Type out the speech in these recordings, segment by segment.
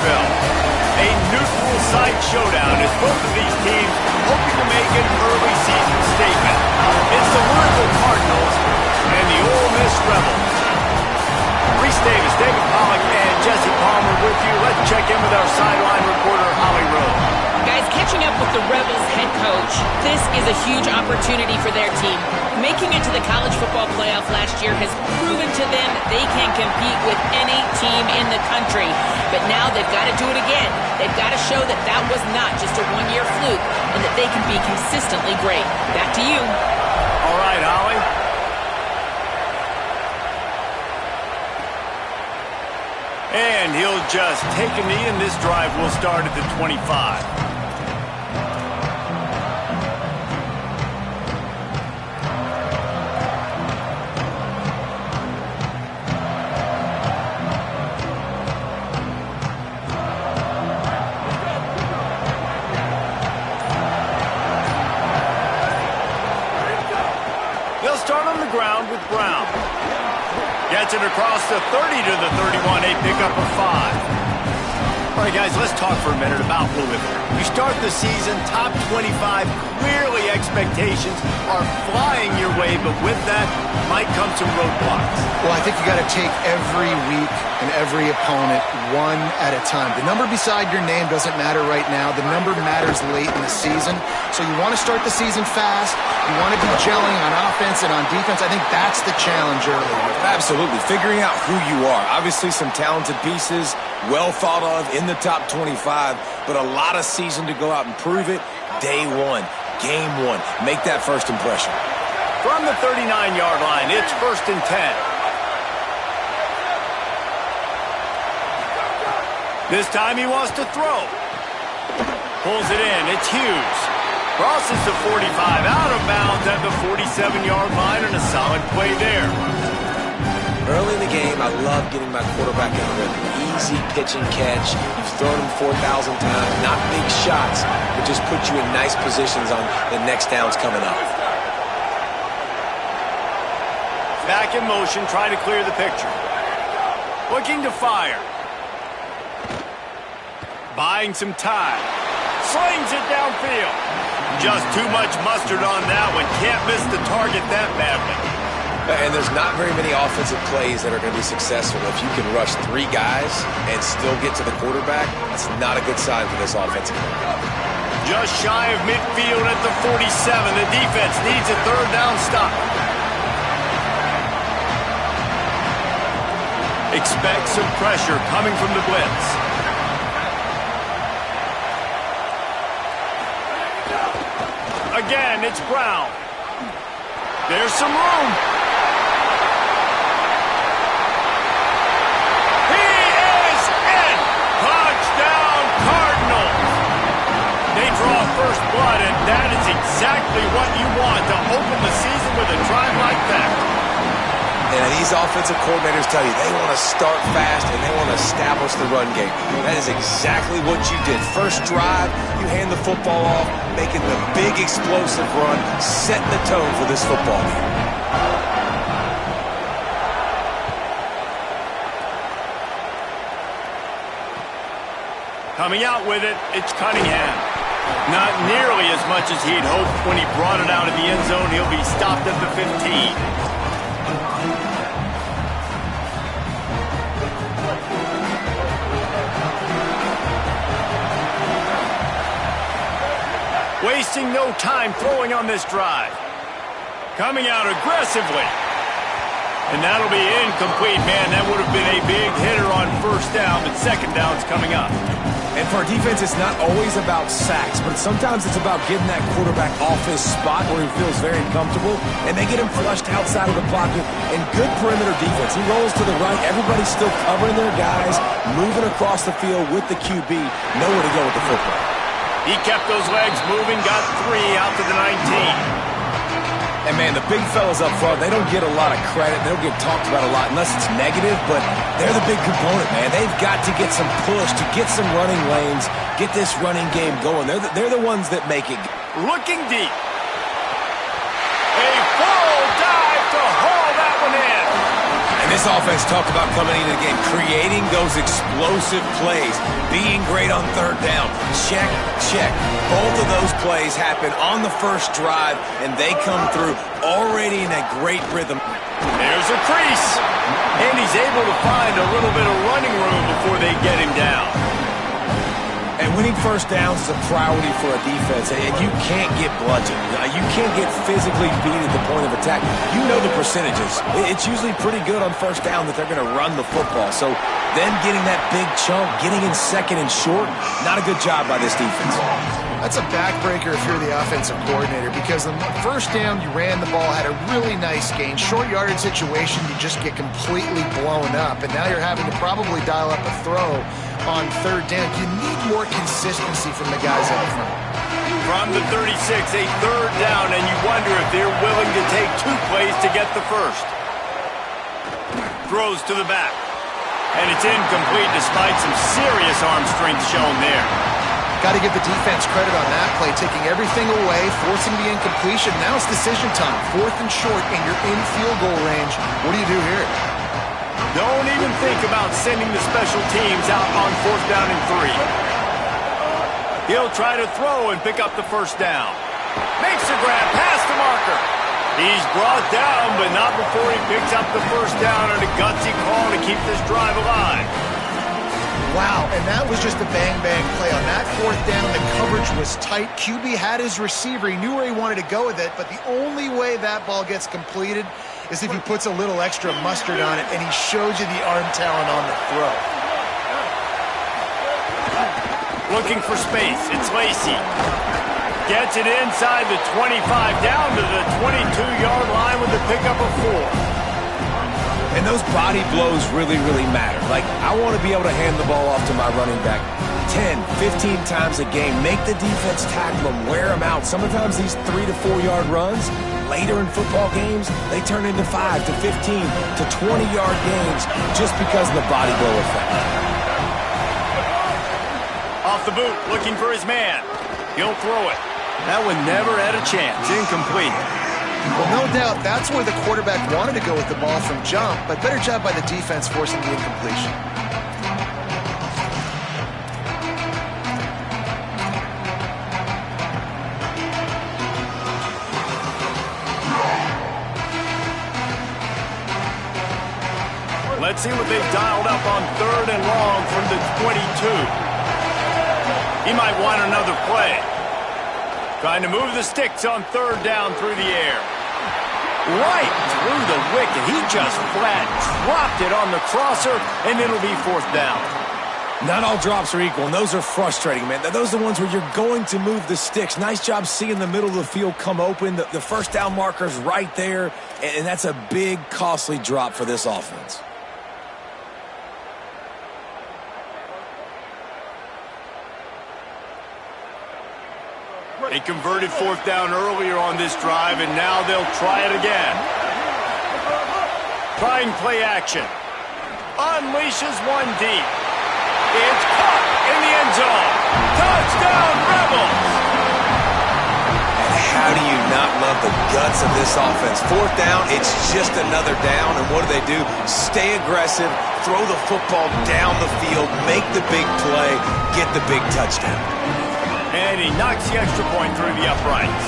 Nashville. A neutral site showdown as both of these teams hoping to make an early season statement. It's the Louisville Cardinals and the Ole Miss Rebels. Reese Davis, David Pollack, and Jesse Palmer with you. Let's check in with our sideline reporter, Holly Rose. Guys, catching up with the Rebels head coach, this is a huge opportunity for their team. Making it to the college football playoff last year has proven to them they can compete with any team in the country. But now they've got to do it again. They've got to show that that was not just a one-year fluke and that they can be consistently great. Back to you. All right, Holly. And he'll just take a knee, and this drive will start at the 25. They'll start on the ground with Brown. Gets it across the 30 to the 31, a pickup of 5. All right, guys, let's talk for a minute about Louisville. You start the season top 25. Clearly, expectations are flying your way, but with that might come some roadblocks. Well, I think you got to take every week and every opponent one at a time. The number beside your name doesn't matter right now. The number matters late in the season. So you want to start the season fast. You want to be gelling on offense and on defense. I think that's the challenge early. Absolutely. Figuring out who you are. Obviously, some talented pieces, well thought of in the top 25, but a lot of season to go out and prove it. Day one, game one. Make that first impression. From the 39-yard line, it's 1st and 10. This time he wants to throw. Pulls it in. It's Hughes. Crosses the 45, out of bounds at the 47-yard line, and a solid play there. Early in the game, I love getting my quarterback in the rhythm. Easy pitch and catch. You've thrown him 4,000 times. Not big shots, but just put you in nice positions on the next downs coming up. Back in motion, trying to clear the picture. Looking to fire. Buying some time. Slings it downfield. Just too much mustard on that one. Can't miss the target that badly. And there's not very many offensive plays that are going to be successful. If you can rush 3 guys and still get to the quarterback, that's not a good sign for this offensive play. Just shy of midfield at the 47. The defense needs a 3rd down stop. Expect some pressure coming from the blitz. Again, it's Brown. There's some room. He is in. Touchdown, Cardinals. They draw first blood, and that is exactly what you want to open the season with a drive like that. And these offensive coordinators tell you they want to start fast and they want to establish the run game. That is exactly what you did. First drive, you hand the football off, making the big explosive run, setting the tone for this football game. Coming out with it, it's Cunningham. Not nearly as much as he'd hoped when he brought it out of the end zone. He'll be stopped at the 15. Wasting no time throwing on this drive. Coming out aggressively. And that'll be incomplete, man. That would have been a big hitter on 1st down, but 2nd down's coming up. And for our defense, it's not always about sacks, but sometimes it's about getting that quarterback off his spot where he feels very comfortable, and they get him flushed outside of the pocket. And good perimeter defense. He rolls to the right. Everybody's still covering their guys, moving across the field with the QB. Nowhere to go with the football. He kept those legs moving, got 3 out to the 19. And, man, the big fellas up front, they don't get a lot of credit. They don't get talked about a lot unless it's negative, but they're the big component, man. They've got to get some push, to get some running lanes, get this running game going. They're the ones that make it. Looking deep. A full dive to haul that one in. And This offense talked about coming into the game, creating those explosive plays, being great on third down. Check, check. Both of those plays happen on the first drive, and they come through already in a great rhythm. There's a crease. And he's able to find a little bit of running room before they get him down. And winning first downs is a priority for a defense, and you can't get bludgeoned. You can't get physically beat at the point of attack. You know the percentages. It's usually pretty good on first down that they're going to run the football. So then getting that big chunk, getting in second and short, not a good job by this defense. That's a backbreaker if you're the offensive coordinator, because the first down you ran the ball, had a really nice gain. Short yardage situation, you just get completely blown up, and now you're having to probably dial up a throw on third down. You need more consistency from the guys up front. From the 36, a third down, and you wonder if they're willing to take 2 plays to get the first. Throws to the back, and it's incomplete despite some serious arm strength shown there. Got to give the defense credit on that play, taking everything away, forcing the incompletion. Now it's decision time. 4th and short, and you're in field goal range. What do you do here? Don't even think about sending the special teams out on 4th down and 3. He'll try to throw and pick up the first down. Makes a grab past the marker. He's brought down, but not before he picks up the first down on a gutsy call to keep this drive alive. Wow, and that was just a bang-bang play. On that 4th down, the coverage was tight. QB had his receiver. He knew where he wanted to go with it, but the only way that ball gets completed is if he puts a little extra mustard on it, and he shows you the arm talent on the throw. Looking for space. It's Lacey. Gets it inside the 25, down to the 22-yard line with the pickup of 4. And those body blows really, really matter. Like, I want to be able to hand the ball off to my running back 10, 15 times a game. Make the defense tackle them, wear them out. Sometimes these 3 to 4 yard runs, later in football games, they turn into 5 to 15 to 20-yard gains just because of the body blow effect. Off the boot, looking for his man. He'll throw it. That one never had a chance. Incomplete. Well, no doubt that's where the quarterback wanted to go with the ball from jump, but better job by the defense forcing the incompletion. Let's see what they've dialed up on 3rd and long from the 22. He might want another play. Trying to move the sticks on 3rd down through the air. Right through the wicket. He just flat dropped it on the crosser, and it'll be 4th down. Not all drops are equal, and those are frustrating, man. Those are the ones where you're going to move the sticks. Nice job seeing the middle of the field come open. The first down marker's right there, and that's a big, costly drop for this offense. They converted 4th down earlier on this drive, and now they'll try it again. Trying play action. Unleashes one deep. It's caught in the end zone. Touchdown, Rebels! And how do you not love the guts of this offense? 4th down, it's just another down, and what do? Stay aggressive, throw the football down the field, make the big play, get the big touchdown. And he knocks the extra point through the uprights.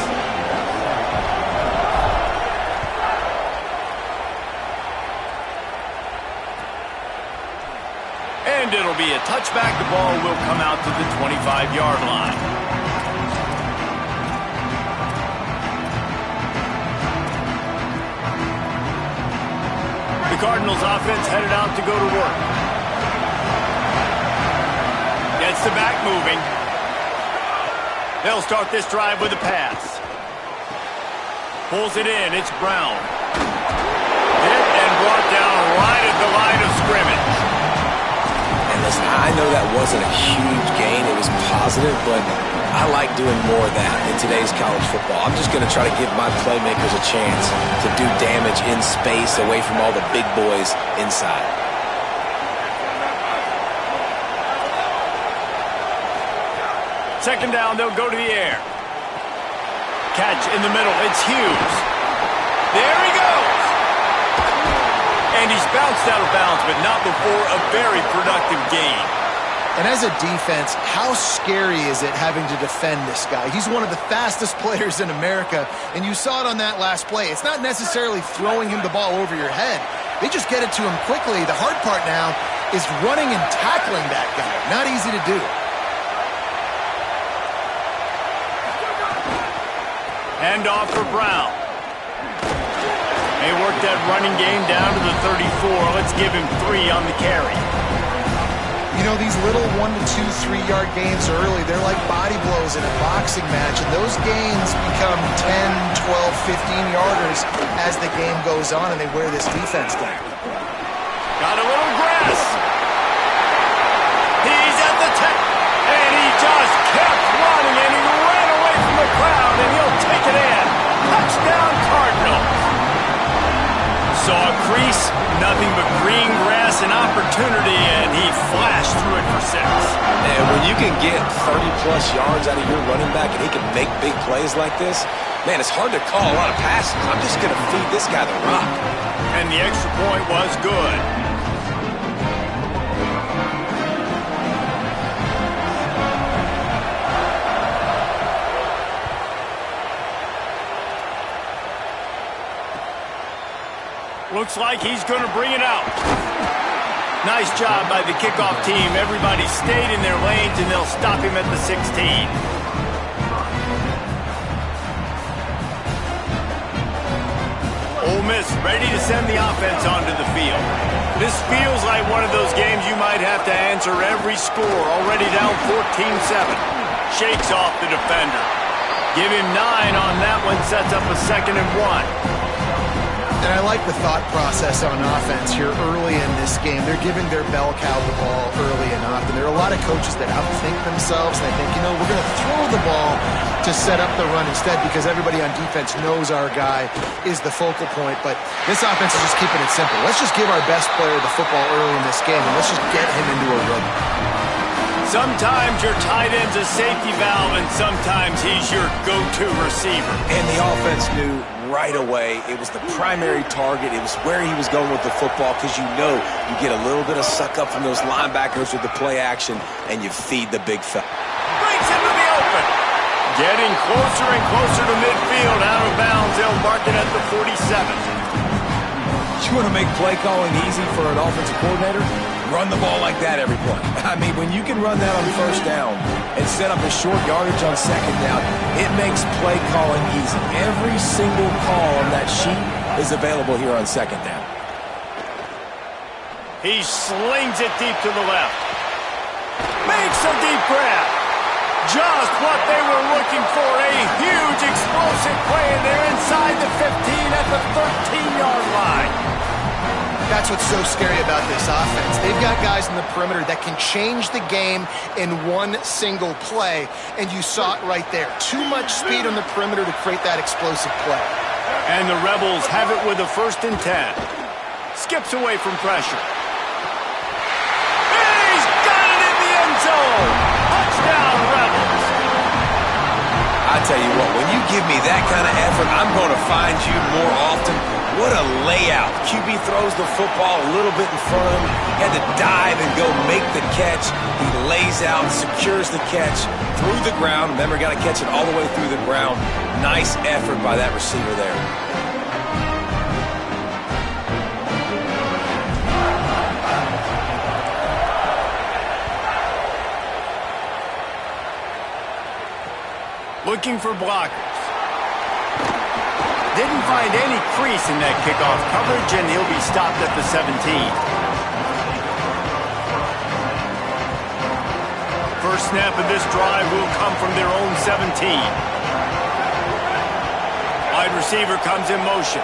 And it'll be a touchback. The ball will come out to the 25-yard line. The Cardinals offense headed out to go to work. Gets the back moving. They'll start this drive with a pass. Pulls it in. It's Brown. Hit and brought down right at the line of scrimmage. And listen, I know that wasn't a huge gain. It was positive, but I like doing more of that in today's college football. I'm just going to try to give my playmakers a chance to do damage in space away from all the big boys inside. Second down, they'll go to the air. Catch in the middle. It's Hughes. There he goes. And he's bounced out of bounds, but not before a very productive gain. And as a defense, how scary is it having to defend this guy? He's one of the fastest players in America, and you saw it on that last play. It's not necessarily throwing him the ball over your head. They just get it to him quickly. The hard part now is running and tackling that guy. Not easy to do. Hand off for Brown. They work that running game down to the 34. Let's give him 3 on the carry. You know, these little 1 to 2, 3-yard gains early, they're like body blows in a boxing match, and those gains become 10, 12, 15-yarders as the game goes on, and they wear this defense down. Got a little grass. He's at the 10, and he just kept running, and he ran away from the crowd, and he'll take it in. Touchdown, Cardinals. Saw a crease, nothing but green grass and opportunity, and he flashed through it for 6. And when you can get 30-plus yards out of your running back and he can make big plays like this, man, it's hard to call a lot of passes. I'm just going to feed this guy the rock. And the extra point was good. Looks like he's going to bring it out. Nice job by the kickoff team. Everybody stayed in their lanes, and they'll stop him at the 16. Ole Miss ready to send the offense onto the field. This feels like one of those games you might have to answer every score. Already down 14-7. Shakes off the defender. Give him 9 on that one. Sets up a 2nd and 1. And I like the thought process on offense here early in this game. They're giving their bell cow the ball early and often. There are a lot of coaches that outthink themselves. They think, you know, we're going to throw the ball to set up the run instead because everybody on defense knows our guy is the focal point. But this offense is just keeping it simple. Let's just give our best player the football early in this game, and let's just get him into a rhythm. Sometimes your tight end's a safety valve, and sometimes he's your go-to receiver. And the offense knew right away it was the primary target. It was where he was going with the football because you know you get a little bit of suck up from those linebackers with the play action, and you feed the big fella. Breaks into the open. Getting closer and closer to midfield. Out of bounds. They'll mark it at the 47. You want to make play calling easy for an offensive coordinator? Run the ball like that every play. I mean, when you can run that on 1st down and set up a short yardage on 2nd down, it makes play calling easy. Every single call on that sheet is available here on 2nd down. He slings it deep to the left. Makes a deep grab. Just what they were looking for. A huge explosive play, and they're inside the 15 at the 13-yard line. That's what's so scary about this offense. They've got guys in the perimeter that can change the game in one single play, and you saw it right there. Too much speed on the perimeter to create that explosive play. And the Rebels have it with a 1st and 10. Skips away from pressure. And he's got it in the end zone. Touchdown, Rebels. I tell you what, when you give me that kind of effort, I'm going to find you more often. What a layout. QB throws the football a little bit in front of him. He had to dive and go make the catch. He lays out, secures the catch through the ground. Remember, got to catch it all the way through the ground. Nice effort by that receiver there. Looking for blockers. Didn't find any crease in that kickoff coverage, and he'll be stopped at the 17. First snap of this drive will come from their own 17. Wide receiver comes in motion.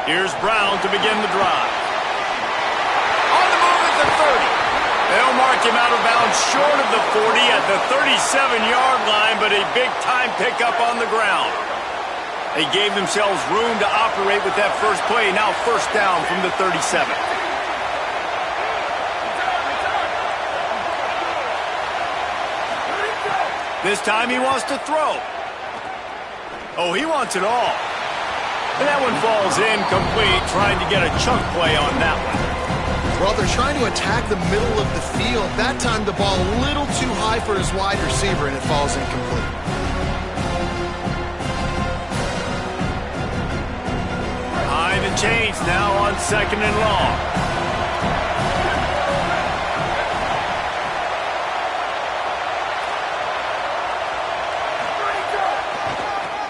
Here's Brown to begin the drive. On the move at the 30. They'll mark him out of bounds short of the 40 at the 37-yard line, but a big-time pickup on the ground. They gave themselves room to operate with that first play. Now 1st down from the 37. This time he wants to throw. Oh, he wants it all. And that one falls incomplete, trying to get a chunk play on that one. Well, they're trying to attack the middle of the field. That time the ball a little too high for his wide receiver, and it falls incomplete. Behind the chains now on 2nd and long.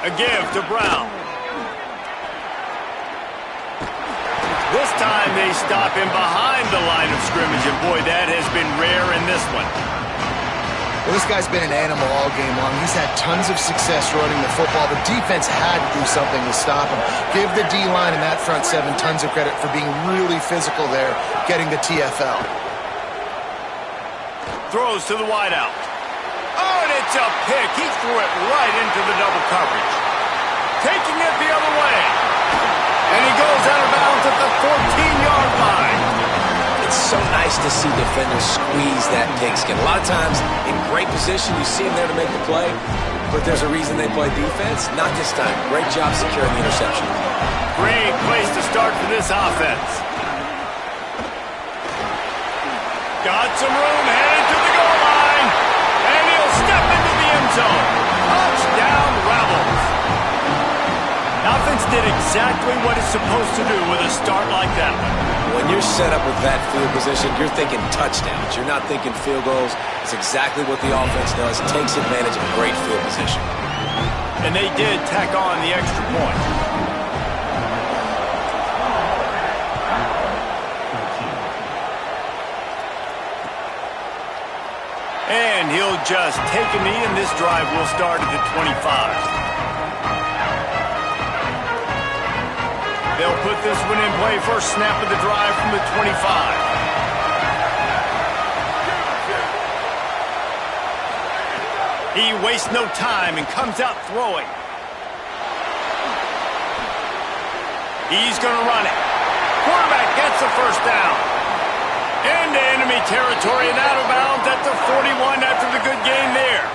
A give to Brown. This time they stop him behind the line of scrimmage, and boy, that has been rare in this one. Well, this guy's been an animal all game long. He's had tons of success running the football. The defense had to do something to stop him. Give the D-line and that front seven tons of credit for being really physical there, getting the TFL. Throws to the wideout. Oh, and it's a pick. He threw it right into the double coverage. Taking it the other way. And he goes out of bounds at the 14-yard line. It's so nice to see defenders squeeze that pigskin. A lot of times, in great position, you see them there to make the play, but there's a reason they play defense. Not this time. Great job securing the interception. Great place to start for this offense. Got some room, headed to the goal line, and he'll step into the end zone. Touchdown, Rebels. Offense did exactly what it's supposed to do with a start like that one. When you're set up with that field position, you're thinking touchdowns. You're not thinking field goals. It's exactly what the offense does. It takes advantage of great field position. And they did tack on the extra point. And he'll just take a knee, and this drive will start at the 25. They'll put this one in play. First snap of the drive from the 25. He wastes no time and comes out throwing. He's going to run it. Quarterback gets the first down. Into enemy territory and out of bounds at the 41 after the good game there.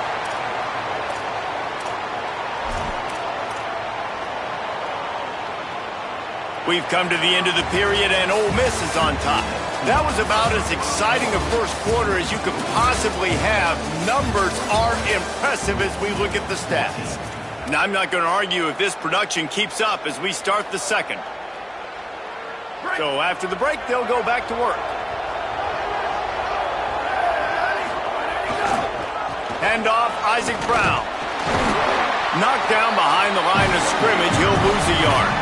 We've come to the end of the period, and Ole Miss is on top. That was about as exciting a first quarter as you could possibly have. Numbers are impressive as we look at the stats. And I'm not going to argue if this production keeps up as we start the second. So after the break, they'll go back to work. Handoff, Isaac Brown. Knocked down behind the line of scrimmage. He'll lose a yard.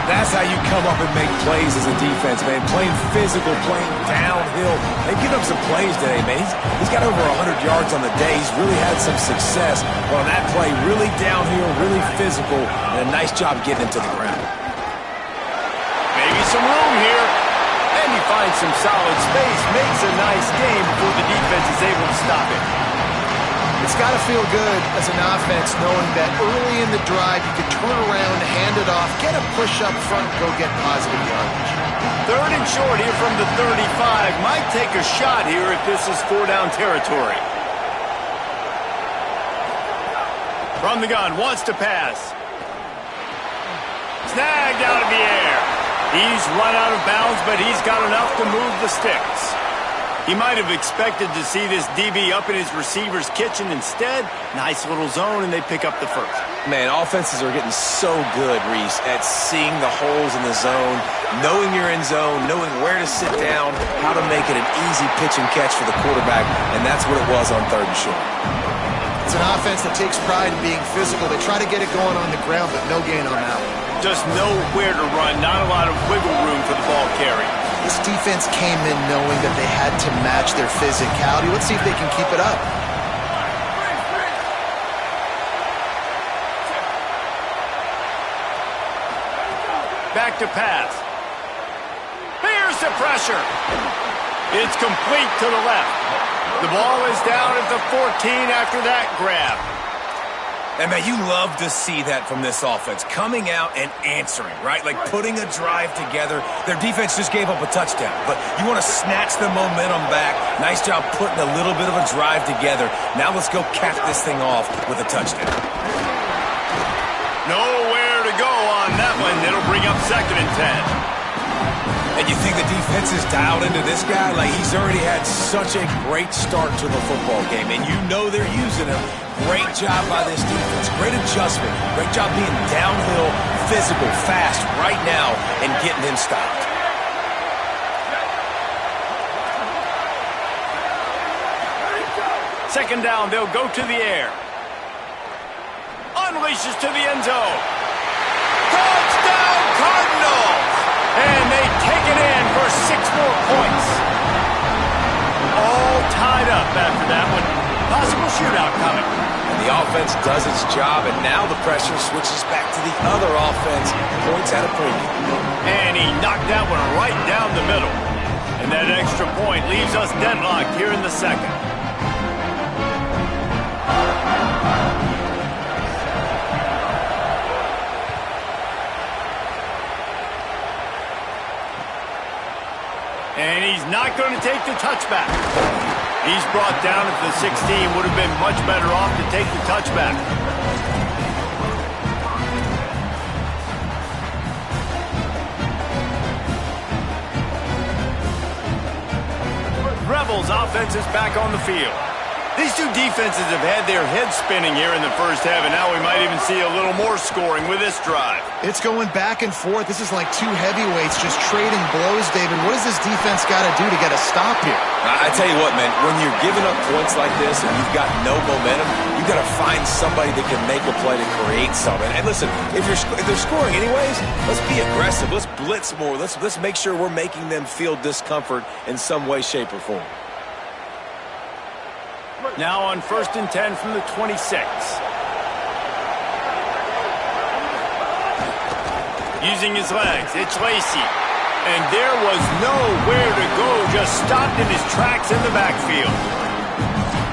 That's how you come up and make plays as a defense, man. Playing physical, playing downhill. They've given up some plays today, man. He's got over 100 yards on the day. He's really had some success. But on that play, really downhill, really physical, and a nice job getting into the ground. Maybe some room here. And he finds some solid space. Makes a nice game before the defense is able to stop it. It's got to feel good as an offense knowing that early in the drive you can turn around, hand it off, get a push up front, go get positive yardage. Third and short here from the 35. Might take a shot here if this is 4-down territory. From the gun, wants to pass. Snagged out of the air. He's run out of bounds, but he's got enough to move the sticks. He might have expected to see this DB up in his receiver's kitchen. Instead, nice little zone, and they pick up the first. Man, offenses are getting so good, Reese, at seeing the holes in the zone, knowing you're in zone, knowing where to sit down, how to make it an easy pitch and catch for the quarterback, and that's what it was on 3rd and short. It's an offense that takes pride in being physical. They try to get it going on the ground, but no gain on that one. Just know where to run, not a lot of wiggle room for the ball carry. This defense came in knowing that they had to match their physicality. Let's see if they can keep it up. Back to pass. Here's the pressure. It's complete to the left. The ball is down at the 14 after that grab. And, man, you love to see that from this offense, coming out and answering, right? Like putting a drive together. Their defense just gave up a touchdown, but you want to snatch the momentum back. Nice job putting a little bit of a drive together. Now let's go cap this thing off with a touchdown. Nowhere to go on that 2nd and 10. And you think the defense is dialed into this guy? Like, he's already had such a great start to the football game, and you know they're using him. Great job by this defense. Great adjustment. Great job being downhill, physical, fast right now, and getting him stopped. Second down, they'll go to the air. Unleashes to the end zone. Touchdown, Cardinals! And they take it in for 6 more points. All tied up after that one. Possible shootout coming. And the offense does its job, and now the pressure switches back to the other offense. Points at a premium. And he knocked that one right down the middle. And that extra point leaves us deadlocked here in the second. And he's not going to take the touchback. He's brought down at the 16. Would have been much better off to take the touchback. Rebels offense is back on the field. These two defenses have had their heads spinning here in the first half, and now we might even see a little more scoring with this drive. It's going back and forth. This is like two heavyweights just trading blows, David. What does this defense got to do to get a stop here? I tell you what, man, when you're giving up points like this and you've got no momentum, you've got to find somebody that can make a play to create something. And listen, if they're scoring anyways, let's be aggressive. Let's blitz more. Let's make sure we're making them feel discomfort in some way, shape, or form. Now on 1st and 10 from the 26. Using his legs, it's Lacy. And there was nowhere to go, just stopped in his tracks in the backfield.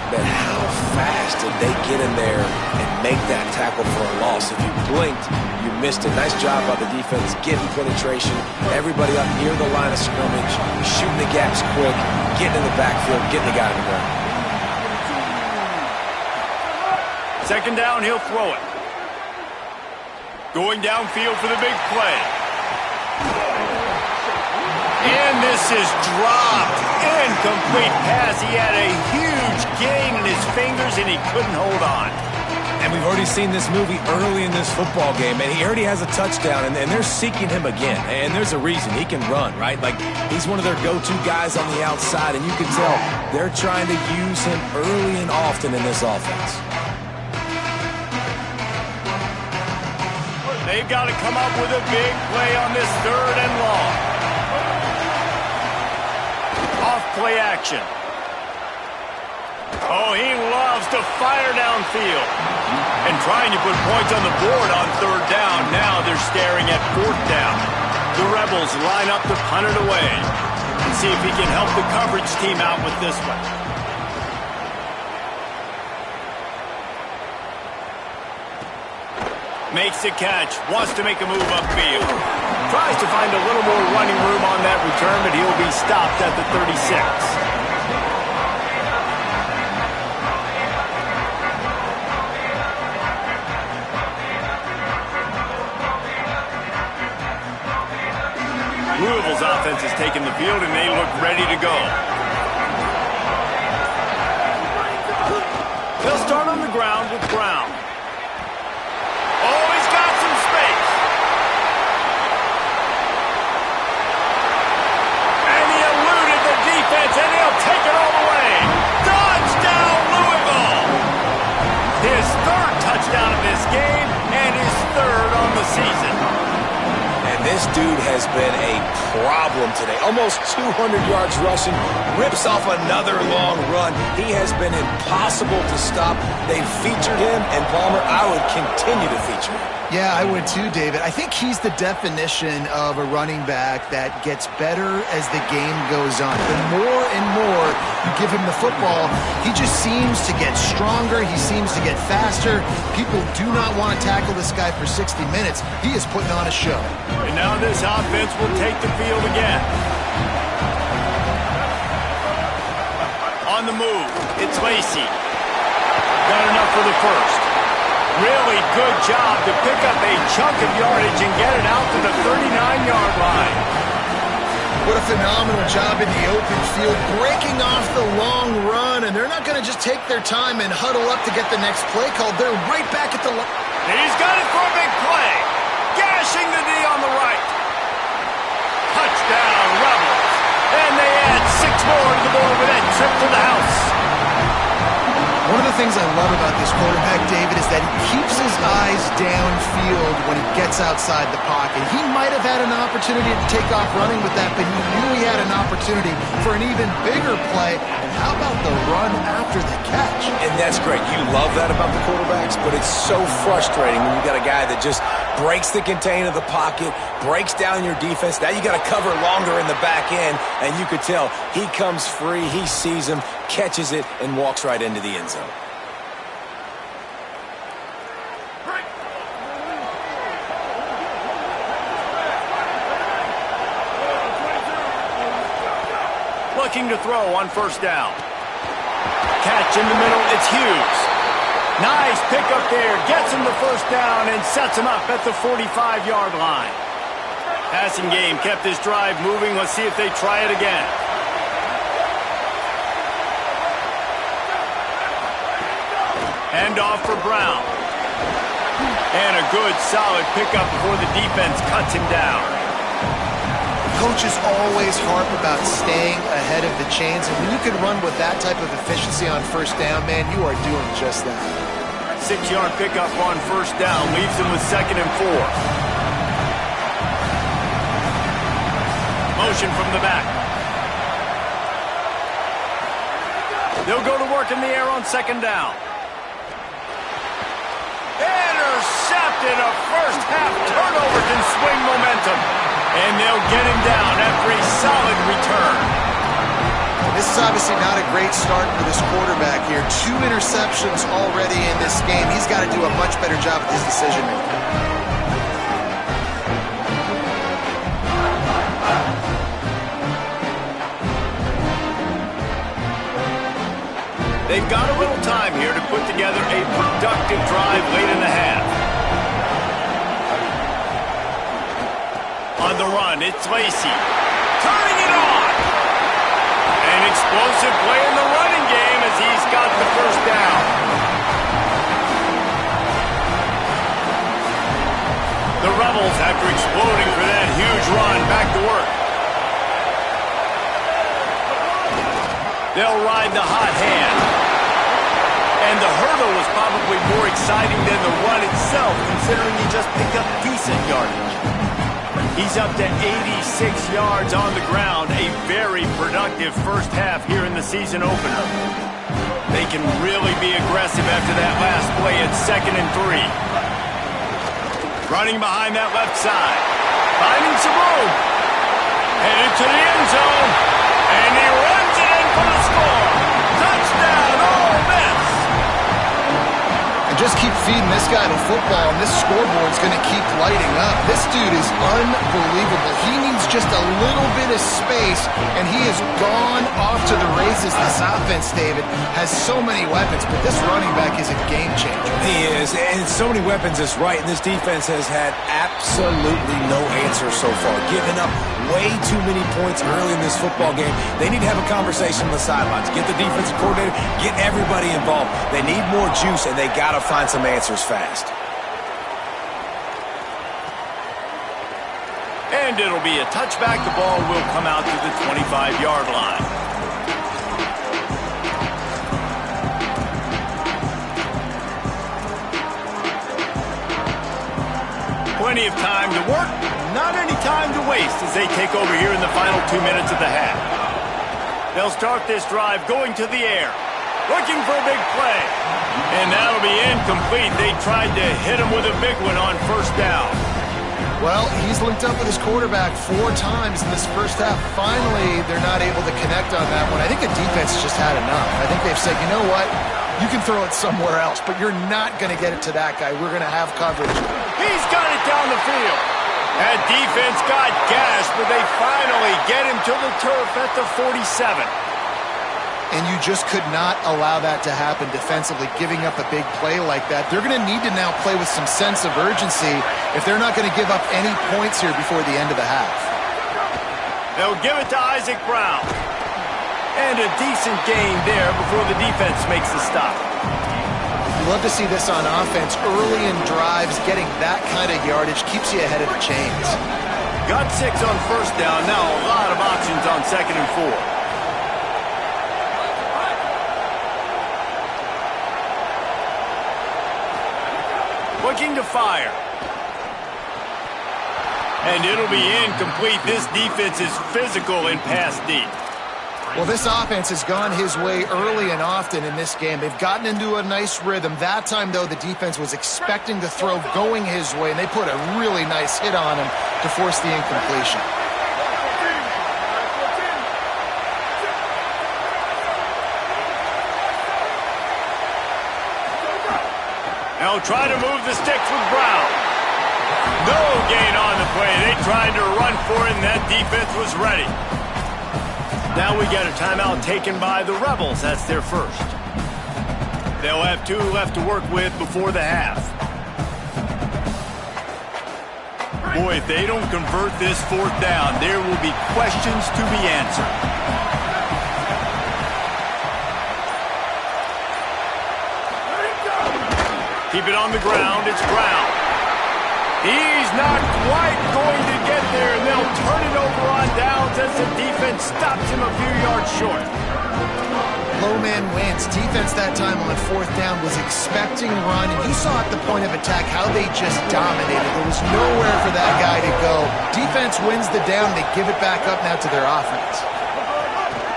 But how fast did they get in there and make that tackle for a loss? If you blinked, you missed it. Nice job by the defense, getting penetration. Everybody up near the line of scrimmage, shooting the gaps quick, getting in the backfield, getting the guy in the ground. Second down, he'll throw it. Going downfield for the big play. And this is dropped. Incomplete pass. He had a huge gain in his fingers, and he couldn't hold on. And we've already seen this movie early in this football game, and he already has a touchdown, and they're seeking him again. And there's a reason. He can run, right? Like, he's one of their go-to guys on the outside, and you can tell they're trying to use him early and often in this offense. They've got to come up with a big play on this 3rd and long. Off play action. Oh, he loves to fire downfield. And trying to put points on the board on 3rd down. Now they're staring at 4th down. The Rebels line up to punt it away. And see if he can help the coverage team out with this one. Makes the catch, wants to make a move upfield. Tries to find a little more running room on that return, but he'll be stopped at the 36. Louisville's offense has taken the field, and they look ready to go. They'll start on the ground with Brown. Oh, he's got some space. And he eluded the defense, and he'll take it all the way. Touchdown, Louisville! His 3rd touchdown of this game, and his 3rd on the season. And this dude has been a problem today. Almost 200 yards rushing, rips off another long run. He has been impossible to stop. They've featured him, and Palmer, I would continue to feature him. Yeah, I would too, David. I think he's the definition of a running back that gets better as the game goes on. The more and more you give him the football, he just seems to get stronger. He seems to get faster. People do not want to tackle this guy for 60 minutes. He is putting on a show. And now this offense will take the field again. On the move, it's Lacy. Got enough for the first. Really good job to pick up a chunk of yardage and get it out to the 39-yard line. What a phenomenal job in the open field, breaking off the long run, and they're not going to just take their time and huddle up to get the next play called. They're right back at the line. He's got it for a big play. Gashing the D on the right. Touchdown, Rebels. And they add 6 more to the board with that trip to the house. One of the things I love about this quarterback, David, is that he keeps his eyes downfield when he gets outside the pocket. He might have had an opportunity to take off running with that, but he knew he had an opportunity for an even bigger play. And how about the run after the catch? And that's great. You love that about the quarterbacks, but it's so frustrating when you got a guy that just breaks the contain of the pocket, breaks down your defense. Now you got to cover longer in the back end, and you could tell he comes free, he sees him, catches it, and walks right into the end zone. Looking to throw on first down. Catch in the middle, it's Hughes. Nice pickup there, gets him the first down and sets him up at the 45-yard line. Passing game kept this drive moving. Let's see if they try it again. Handoff for Brown. And a good, solid pickup before the defense cuts him down. Coaches always harp about staying ahead of the chains, and when you can run with that type of efficiency on first down, man, you are doing just that. 6-yard pickup on first down leaves him with 2nd and 4. Motion from the back. They'll go to work in the air on 2nd down. Intercepted. A first half turnover can swing momentum. And they'll get him down after a solid return. This is obviously not a great start for this quarterback here. 2 interceptions already in this game. He's got to do a much better job with his decision-making. They've got a little time here to put together a productive drive late in the half. On the run, it's Lacy. Turning it on! An explosive play in the running game as he's got the first down. The Rebels, after exploding for that huge run, back to work. They'll ride the hot hand. And the hurdle was probably more exciting than the run itself, considering he just picked up decent yardage. He's up to 86 yards on the ground, a very productive first half here in the season opener. They can really be aggressive after that last play at 2nd and 3. Running behind that left side, finding some room. Headed to the end zone, and he runs it in for the score. Touchdown, Ole Miss. And just keep feeding this guy the football, and this scoreboard's going to keep lighting up. This dude is unbelievable. He needs just a little bit of space, and he has gone off to the races. This offense, David, has so many weapons, but this running back is a game changer. He is, and so many weapons is right, and this defense has had absolutely no answer so far, giving up way too many points early in this football game. They need to have a conversation on the sidelines, get the defensive coordinator, get everybody involved. They need more juice, and they got to find some answers fast. And it'll be a touchback. The ball will come out to the 25-yard line. Plenty of time to work, not any time to waste as they take over here in the final 2 minutes of the half. They'll start this drive going to the air, looking for a big play. And that'll be incomplete. They tried to hit him with a big one on first down. Well, he's linked up with his quarterback 4 times in this first half. Finally, they're not able to connect on that one. I think the defense just had enough. I think they've said, you know what? You can throw it somewhere else, but you're not going to get it to that guy. We're going to have coverage. He's got it down the field. That defense got gashed, but they finally get him to the turf at the 47. And you just could not allow that to happen defensively, giving up a big play like that. They're going to need to now play with some sense of urgency if they're not going to give up any points here before the end of the half. They'll give it to Isaac Brown. And a decent gain there before the defense makes the stop. You love to see this on offense. Early in drives, getting that kind of yardage keeps you ahead of the chains. Got 6 on first down. Now a lot of options on 2nd and 4. Looking to fire. And it'll be incomplete. This defense is physical in pass deep. Well, this offense has gone his way early and often in this game. They've gotten into a nice rhythm. That time, though, the defense was expecting the throw going his way, and they put a really nice hit on him to force the incompletion. Now try to move the sticks with Brown. No gain on the play. They tried to run for it, and that defense was ready. Now we got a timeout taken by the Rebels. That's their first. They'll have 2 left to work with before the half. Boy, if they don't convert this 4th down, there will be questions to be answered. Keep it on the ground. It's Brown. He's not quite going to get there, and they'll turn it over on downs as the defense stops him a few yards short. Low man wins. Defense that time on 4th down was expecting run, and you saw at the point of attack how they just dominated. There was nowhere for that guy to go. Defense wins the down. They give it back up now to their offense.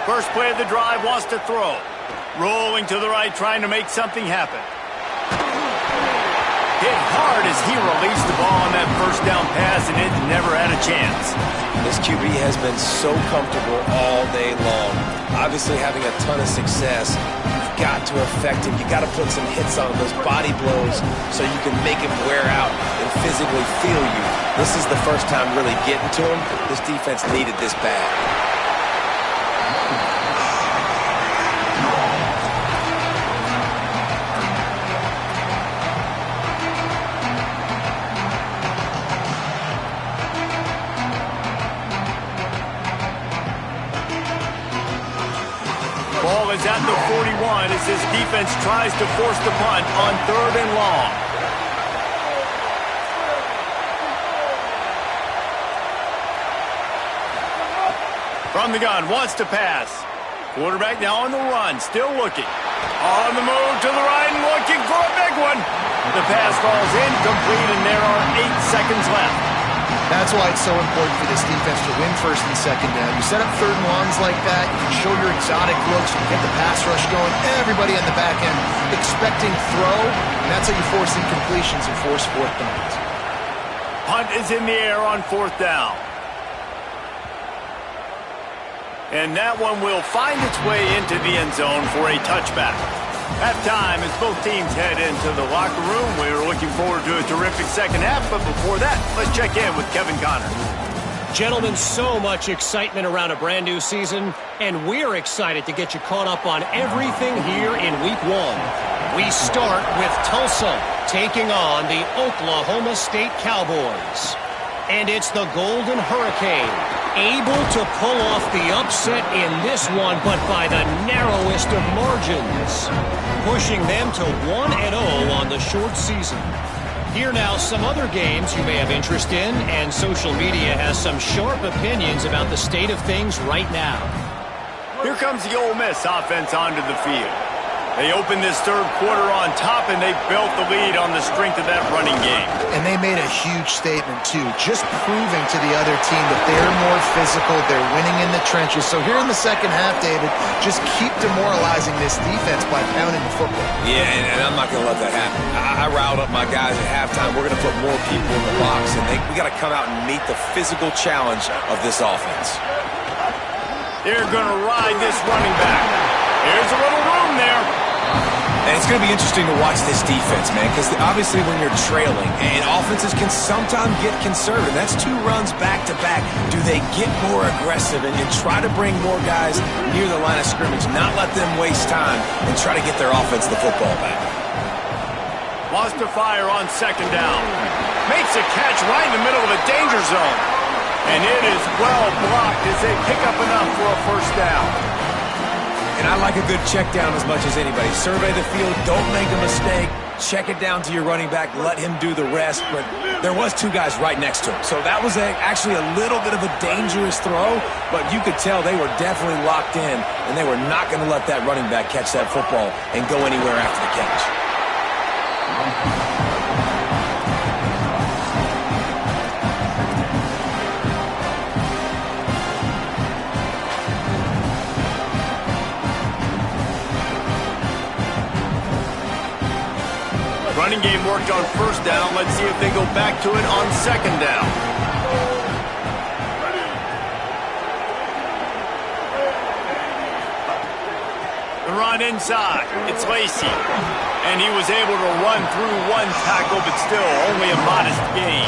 First play of the drive wants to throw. Rolling to the right, trying to make something happen. Hit hard as he released the ball on that first down pass, and it never had a chance. This QB has been so comfortable all day long. Obviously having a ton of success. You've got to affect him. You've got to put some hits on him, those body blows, so you can make him wear out and physically feel you. This is the first time really getting to him. This defense needed this bad. Ball is at the 41 as this defense tries to force the punt on 3rd and long. From the gun, wants to pass. Quarterback now on the run, still looking. On the move to the right and looking for a big one. The pass falls incomplete, and there are 8 seconds left. That's why it's so important for this defense to win 1st and 2nd down. You set up 3rd and longs like that, you can show your exotic looks, you can get the pass rush going, everybody on the back end expecting throw, and that's how you force incompletions and force 4th downs. Punt is in the air on 4th down. And that one will find its way into the end zone for a touchback. Halftime as both teams head into the locker room. We're looking forward to a terrific second half, but before that, let's check in with Kevin Connor. Gentlemen, so much excitement around a brand new season, and we're excited to get you caught up on everything here in Week 1. We start with Tulsa taking on the Oklahoma State Cowboys. And it's the Golden Hurricane, able to pull off the upset in this one, but by the narrowest of margins, pushing them to 1-0 on the short season. Here now, some other games you may have interest in, and social media has some sharp opinions about the state of things right now. Here comes the Ole Miss offense onto the field. They opened this 3rd quarter on top, and they built the lead on the strength of that running game. And they made a huge statement, too, just proving to the other team that they're more physical, they're winning in the trenches. So here in the second half, David, just keep demoralizing this defense by pounding the football. Yeah, and I'm not going to let that happen. I riled up my guys at halftime. We're going to put more people in the box, and we got to come out and meet the physical challenge of this offense. They're going to ride this running back. There's a little room there. And It's going to be interesting to watch this defense, man, because obviously when you're trailing, and offenses can sometimes get conservative. That's 2 runs back-to-back. Do they get more aggressive and try to bring more guys near the line of scrimmage, not let them waste time, and try to get their offense the football back? Wants to fire on 2nd down. Makes a catch right in the middle of a danger zone. And it is well blocked as they pick up enough for a 1st down. And I like a good check down as much as anybody. Survey the field, don't make a mistake, check it down to your running back, let him do the rest. But there was 2 guys right next to him. So that was actually a little bit of a dangerous throw, but you could tell they were definitely locked in, and they were not going to let that running back catch that football and go anywhere after the catch. Running game worked on 1st down. Let's see if they go back to it on 2nd down. The run inside. It's Lacey. And he was able to run through 1 tackle, but still only a modest gain.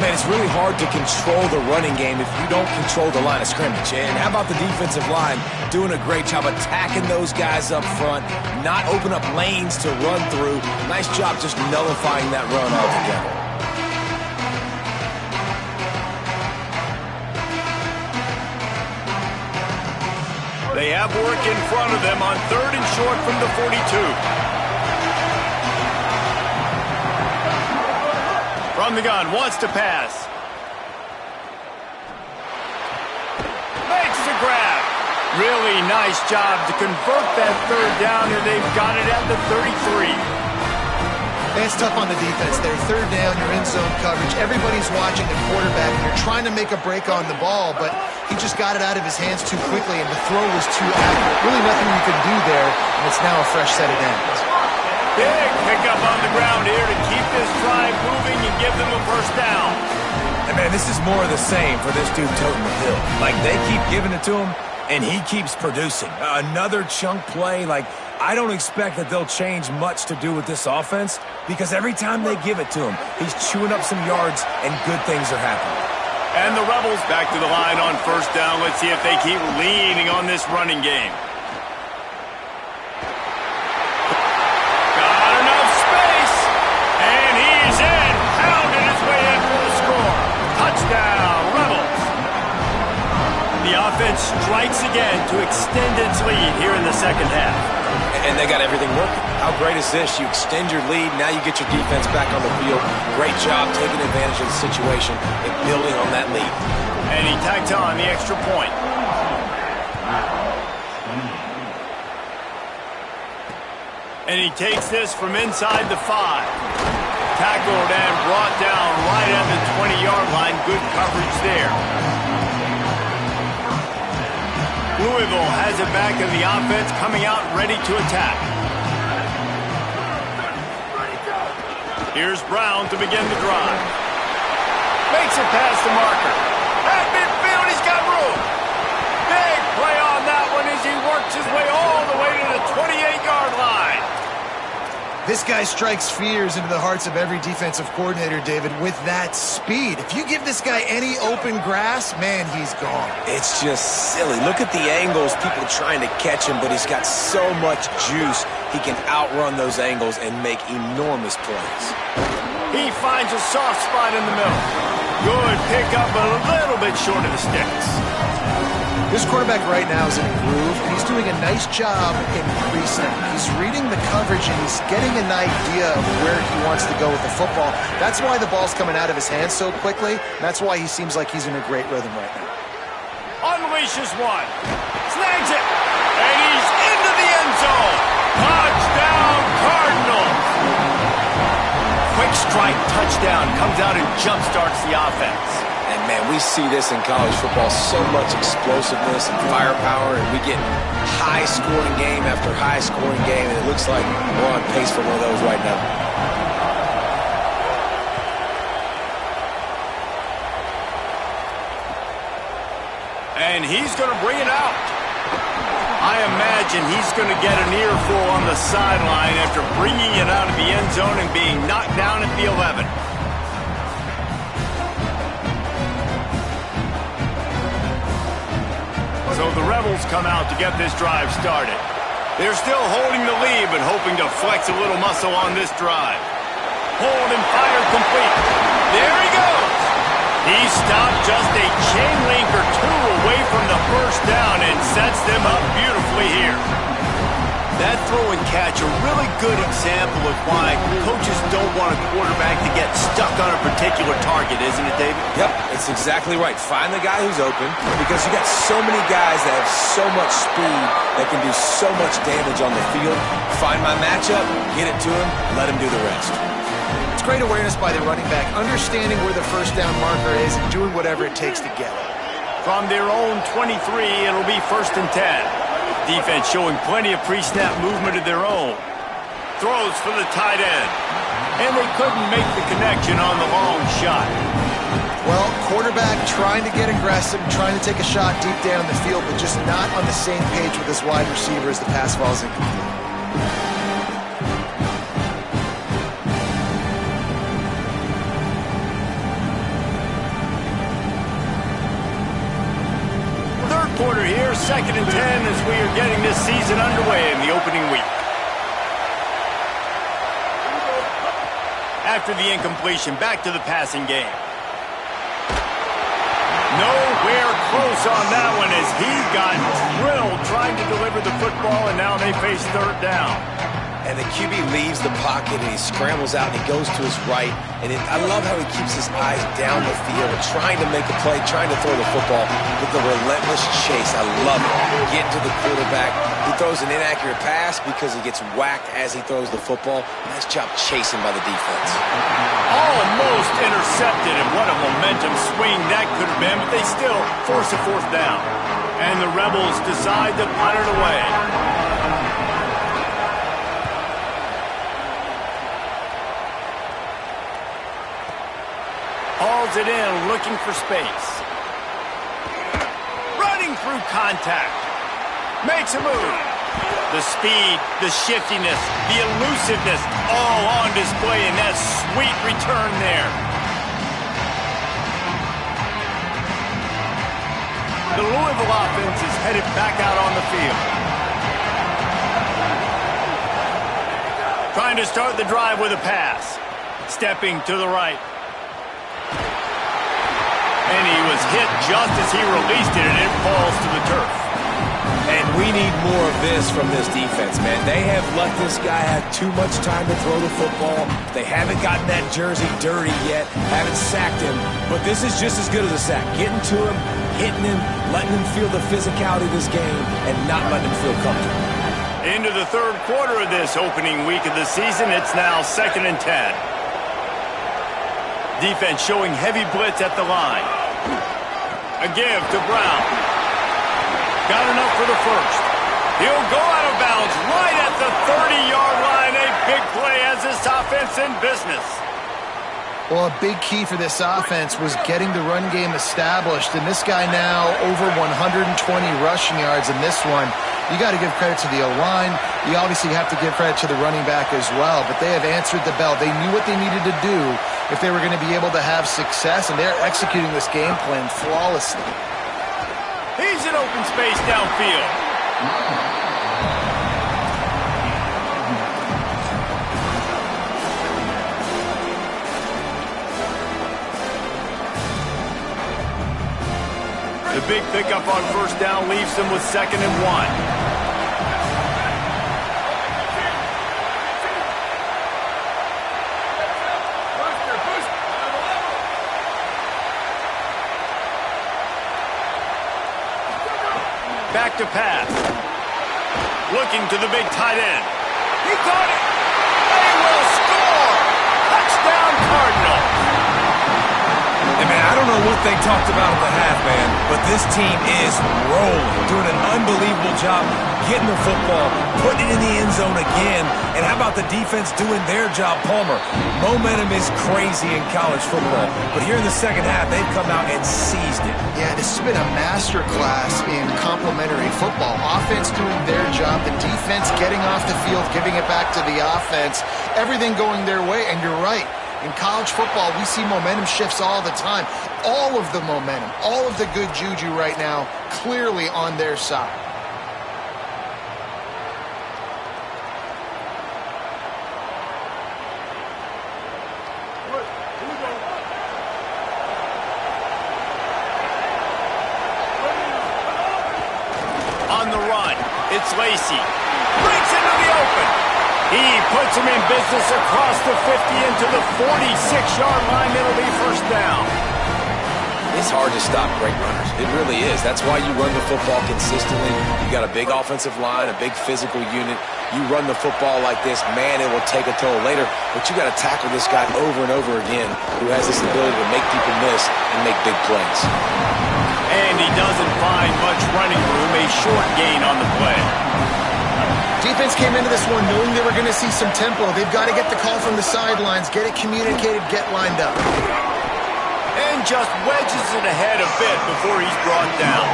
Man, it's really hard to control the running game if you don't control the line of scrimmage. And how about the defensive line doing a great job attacking those guys up front, not open up lanes to run through. Nice job just nullifying that run altogether. They have work in front of them on 3rd and short from the 42. From the gun, wants to pass. Makes the grab. Really nice job to convert that 3rd down, and they've got it at the 33. It's tough on the defense there. 3rd down, you're in zone coverage. Everybody's watching the quarterback, and you're trying to make a break on the ball, but he just got it out of his hands too quickly, and the throw was too accurate. Really nothing you could do there, and it's now a fresh set of downs. Big pickup on the ground here to keep this drive moving and give them a 1st down. And man, this is more of the same for this dude toting the hill. Like, they keep giving it to him, and he keeps producing. Another chunk play. Like, I don't expect that they'll change much to do with this offense, because every time they give it to him, he's chewing up some yards, and good things are happening. And the Rebels back to the line on 1st down. Let's see if they keep leaning on this running game. Touchdown, Rebels. The offense strikes again to extend its lead here in the 2nd half. And they got everything working. How great is this? You extend your lead, now you get your defense back on the field. Great job taking advantage of the situation and building on that lead. And he tacked on the extra point. And he takes this from inside the 5. Tackled and brought down right at the 20-yard line. Good coverage there. Louisville has it back in the offense, coming out ready to attack. Here's Brown to begin the drive. Makes it past the marker. At midfield, he's got room. Big play on that one as he works his way all the way to the 28-yard line. This guy strikes fears into the hearts of every defensive coordinator, David, with that speed. If you give this guy any open grass, man, he's gone. It's just silly. Look at the angles, people trying to catch him, but he's got so much juice. He can outrun those angles and make enormous plays. He finds a soft spot in the middle. Good pickup, but a little bit short of the sticks. This quarterback right now is in a groove, and he's doing a nice job in pre-snap. He's reading the coverage, and he's getting an idea of where he wants to go with the football. That's why the ball's coming out of his hands so quickly. That's why he seems like he's in a great rhythm right now. Unleashes one. Snags it. And he's into the end zone. Touchdown, Cardinals. Quick strike touchdown comes out and jump-starts the offense. And, man, we see this in college football, so much explosiveness and firepower, and we get high-scoring game after high-scoring game, and it looks like we're on pace for one of those right now. And he's going to bring it out. I imagine he's going to get an earful on the sideline after bringing it out of the end zone and being knocked down at the 11. So the Rebels come out to get this drive started. They're still holding the lead, but hoping to flex a little muscle on this drive. Hold and fire complete. There he goes. He stopped just a chain link or two away from the first down and sets them up beautifully here. That throw and catch, a really good example of why coaches don't want a quarterback to get stuck on a particular target, isn't it, David? Yep, it's exactly right. Find the guy who's open, because you got so many guys that have so much speed that can do so much damage on the field. Find my matchup, get it to him, let him do the rest. It's great awareness by the running back, understanding where the first down marker is and doing whatever it takes to get it. From their own 23, it'll be 1st and 10. Defense showing plenty of pre-snap movement of their own. Throws for the tight end. And they couldn't make the connection on the long shot. Well, quarterback trying to get aggressive, trying to take a shot deep down the field, but just not on the same page with his wide receiver as the pass falls incomplete. Quarter here, 2nd and 10 as we are getting this season underway in the opening week. After the incompletion, back to the passing game. Nowhere close on that one as he got drilled trying to deliver the football, and now they face 3rd down. And the QB leaves the pocket, and he scrambles out, and he goes to his right. And I love how he keeps his eyes down the field, trying to make a play, trying to throw the football with the relentless chase. I love it. Getting to the quarterback. He throws an inaccurate pass because he gets whacked as he throws the football. Nice job chasing by the defense. Almost intercepted, and what a momentum swing that could have been, but they still force a 4th down. And the Rebels decide to punt it away. Hauls it in, looking for space. Running through contact. Makes a move. The speed, the shiftiness, the elusiveness, all on display in that sweet return there. The Louisville offense is headed back out on the field. Trying to start the drive with a pass. Stepping to the right. And he was hit just as he released it, and it falls to the turf. And we need more of this from this defense, man. They have let this guy have too much time to throw the football. They haven't gotten that jersey dirty yet, haven't sacked him. But this is just as good as a sack. Getting to him, hitting him, letting him feel the physicality of this game, and not letting him feel comfortable. Into the 3rd quarter of this opening week of the season, it's now 2nd and 10. Defense showing heavy blitz at the line. A give to Brown. Got enough for the 1st. He'll go out of bounds right at the 30-yard line. A big play as this offense in business. Well, a big key for this offense was getting the run game established. And this guy now over 120 rushing yards in this one. You got to give credit to the O-line. You obviously have to give credit to the running back as well. But they have answered the bell. They knew what they needed to do if they were going to be able to have success. And they're executing this game plan flawlessly. He's in open space downfield. The big pickup on 1st down leaves them with 2nd and 1. Back to pass. Looking to the big tight end. He caught it. They will score. Touchdown, Cardinals. Hey, man, I don't know what what they talked about at the half, man. But this team is rolling, doing an unbelievable job getting the football, putting it in the end zone again. And how about the defense doing their job, Palmer? Momentum is crazy in college football. But here in the second half, they've come out and seized it. Yeah, this has been a masterclass in complementary football. Offense doing their job, the defense getting off the field, giving it back to the offense, everything going their way. And you're right. In college football, we see momentum shifts all the time. All of the momentum, all of the good juju right now, clearly on their side. On the run, it's Lacey. Breaks into the open. He puts him in business across the 50 into the 46-yard line. It'll be first down. It's hard to stop great runners. It really is. That's why you run the football consistently. You got a big offensive line, a big physical unit. You run the football like this, man, it will take a toll later. But you got to tackle this guy over and over again who has this ability to make people miss and make big plays. And he doesn't find much running room, a short gain on the play. Defense came into this one knowing they were going to see some tempo. They've got to get the call from the sidelines, get it communicated, get lined up. And just wedges it ahead a bit before he's brought down.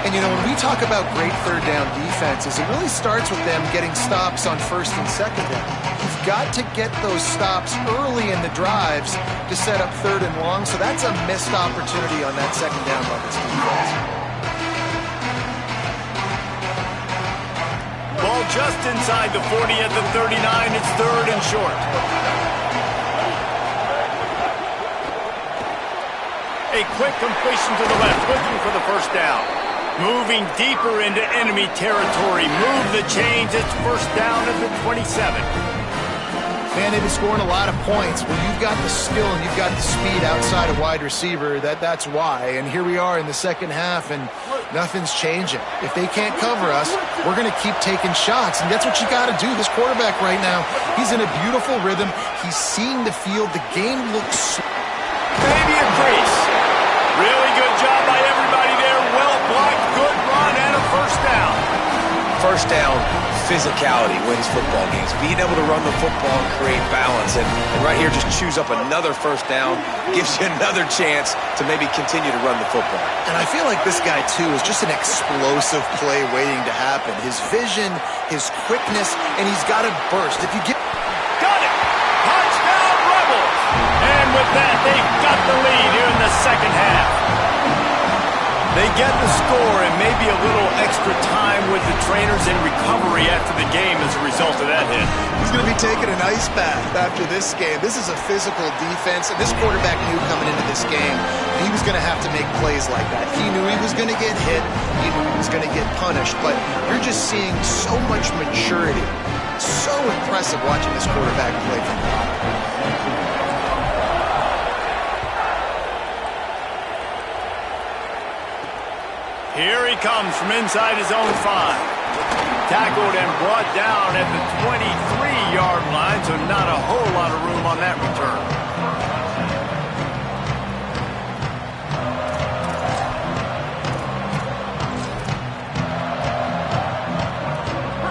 And, you know, when we talk about great third down defenses, it really starts with them getting stops on first and second down. You've got to get those stops early in the drives to set up third and long, so that's a missed opportunity on that second down by this defense. Ball just inside the 40 at the 39. It's third and short. A quick completion to the left, looking for the first down. Moving deeper into enemy territory. Move the chains. It's first down at the 27. Man, they've been scoring a lot of points. When you've got the skill and you've got the speed outside of wide receiver, that's why. And here we are in the second half, and nothing's changing. If they can't cover us, we're going to keep taking shots. And that's what you got to do. This quarterback right now, he's in a beautiful rhythm. He's seeing the field. The game looks... Maybe a crease. Really good job by everybody there. Well blocked, good run, and a first down. First down, physicality wins football games. Being able to run the football and create balance. And right here, just choose up another first down, gives you another chance to maybe continue to run the football. And I feel like this guy, too, is just an explosive play waiting to happen. His vision, his quickness, and he's got to burst. If you get... Got it! Touchdown, Rebels! And with that, they've got the lead here in the second half. They get the score and maybe a little extra time with the trainers in recovery after the game as a result of that hit. He's going to be taking an ice bath after this game. This is a physical defense, and this quarterback knew coming into this game he was going to have to make plays like that. He knew he was going to get hit. He knew he was going to get punished, but you're just seeing so much maturity. So impressive watching this quarterback play from the bottom. Here he comes from inside his own 5. Tackled and brought down at the 23-yard line, so not a whole lot of room on that return.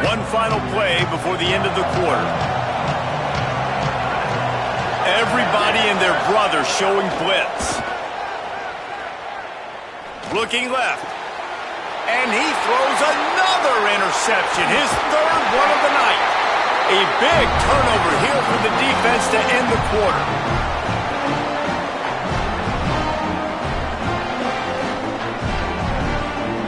One final play before the end of the quarter. Everybody and their brother showing blitz. Looking left. And he throws another interception, his third one of the night. A big turnover here for the defense to end the quarter.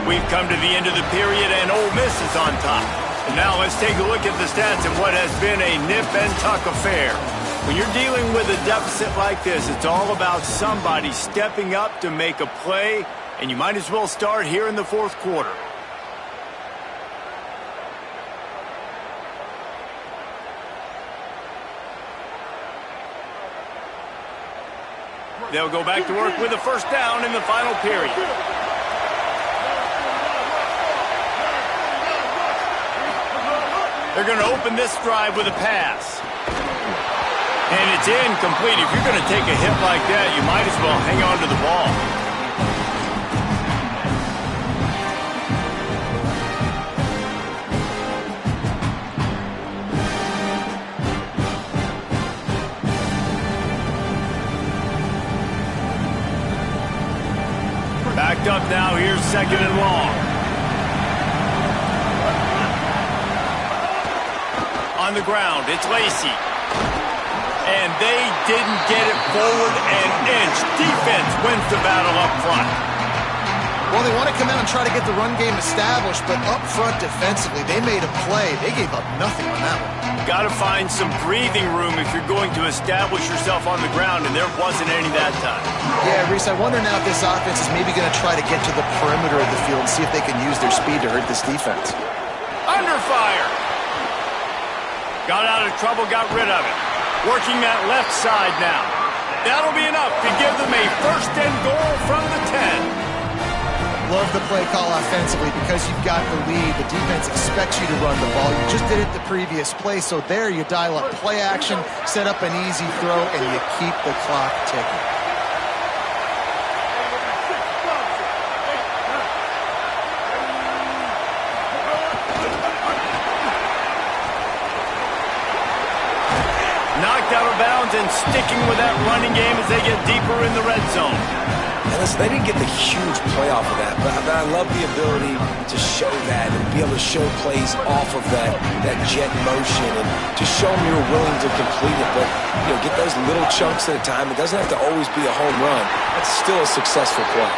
We've come to the end of the period, and Ole Miss is on top. And now let's take a look at the stats of what has been a nip-and-tuck affair. When you're dealing with a deficit like this, it's all about somebody stepping up to make a play, and you might as well start here in the fourth quarter. They'll go back to work with a first down in the final period. They're going to open this drive with a pass. And it's incomplete. If you're going to take a hit like that, you might as well hang on to the ball. Backed up now. Here's 2nd and long. On the ground, it's Lacey. And they didn't get it forward an inch. Defense wins the battle up front. Well, they want to come out and try to get the run game established, but up front defensively, they made a play. They gave up nothing on that one. Got to find some breathing room if you're going to establish yourself on the ground, and there wasn't any that time. Yeah, Reese, I wonder now if this offense is maybe going to try to get to the perimeter of the field and see if they can use their speed to hurt this defense. Under fire. Got out of trouble, got rid of it. Working that left side now. That'll be enough to give them a 1st and goal from the 10. Love the play call offensively because you've got the lead. The defense expects you to run the ball. You just did it the previous play, so there you dial up play action, set up an easy throw, and you keep the clock ticking. Knocked out of bounds and sticking with that running game as they get deeper in the red zone. And listen, they didn't get the huge play off of that, but I love the ability to show that and be able to show plays off of that jet motion and to show them you're willing to complete it. But, get those little chunks at a time. It doesn't have to always be a home run. That's still a successful play.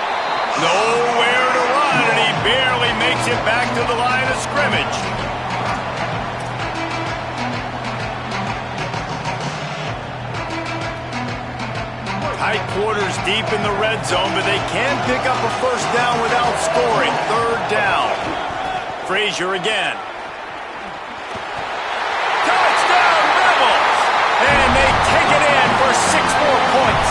Nowhere to run, and he barely makes it back to the line of scrimmage. Tight quarters deep in the red zone, but they can pick up a 1st down without scoring. 3rd down. Frazier again. Touchdown, Rebels! And they take it in for 6 more points.